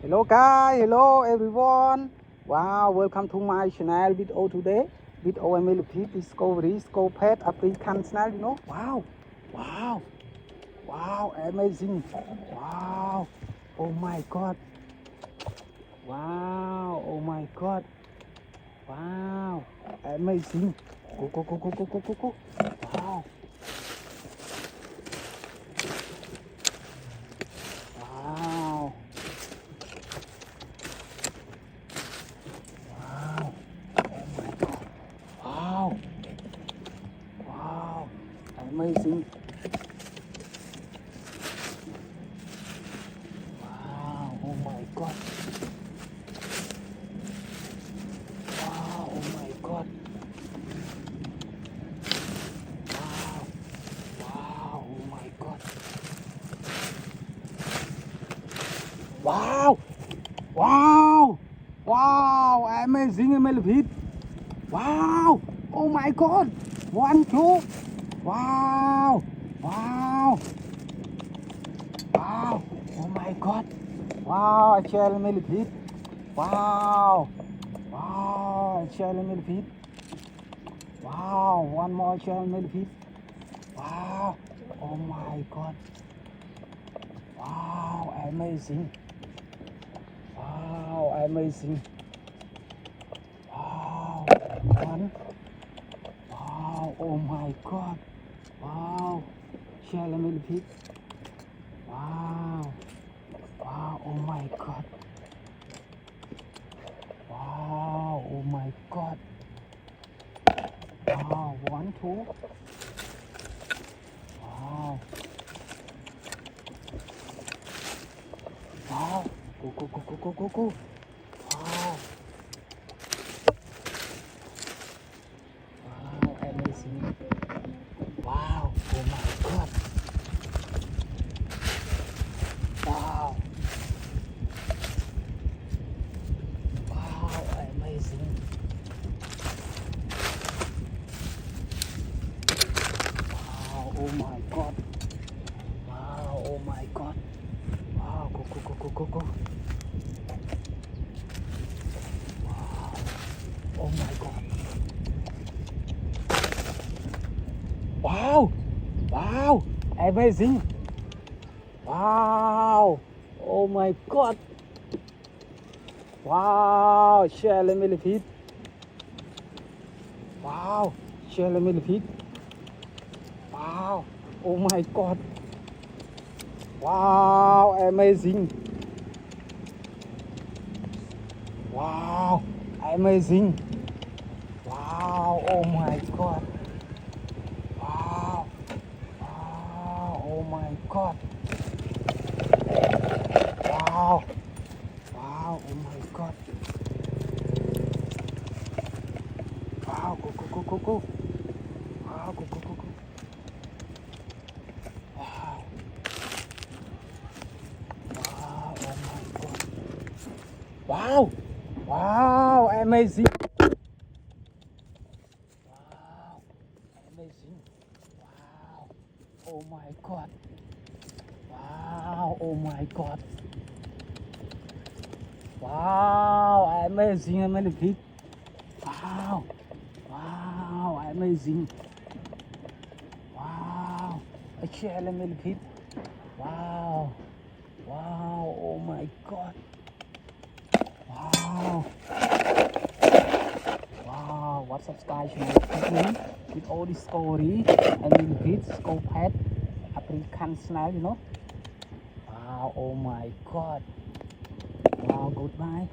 Hello guys, hello everyone. Wow, welcome to my channel video today. Video and Millipedes discovery, scope pet, African snail, Wow, wow, wow, amazing. Wow, oh my god. Wow, oh my god. Wow, amazing. Go, go, go, go, go, go, go, go. Wow. Wow. Wow. Oh my god. Wow. Wow. Amazing. Wow. Oh my god. Wow. Oh my god. Wow. Wow. Oh my god. Wow. Wow. Wow. Amazing, Millipedes. Wow. Oh my god. One, two. Wow. Wow. Wow. Oh my god. Wow. I share Millipedes. Wow. Wow. I share Millipedes. Wow. One more share Millipedes. Wow. Oh my god. Wow. Amazing. Wow. Amazing. Wow. One. Wow. Oh my god. Wow. Share Millipedes. Wow. Wow. Oh my god. Wow. Oh my god. Wow. One, two. Wow. Wow. Go, go, go, go, go, go, go. Wow. Wow. Amazing. Wow. Oh my god. Wow. Wow. Amazing. Wow. Oh my god. Wow. Oh my god. Wow. Go, go, go, go, go, go. Wow. Oh my god. Wow. Wow. Amazing. Wow. Oh my god. Wow. Share Millipedes. Wow. Share Millipedes. Wow. Oh my god. Wow. Amazing. Wow. Amazing. Wow. Oh my god. Wow. Wow. Oh my god. Wow. Wow. Oh my god. Wow. Go, go, go, go, go. Wow. Go, go, go, go. Wow. Wow. Oh my god. Wow. Wow. Amazing. Wow. Amazing. Wow. Oh my god. Wow. Oh my god. Wow. Amazing. Amazing. Wow. Wow. Amazing. Wow. A share Millipede. Wow. Wow. Oh my god. Wow. Wow. What's up, guys? With all this story and Millipedes, scope head, African snail, Wow. Oh my god. Wow. Goodbye.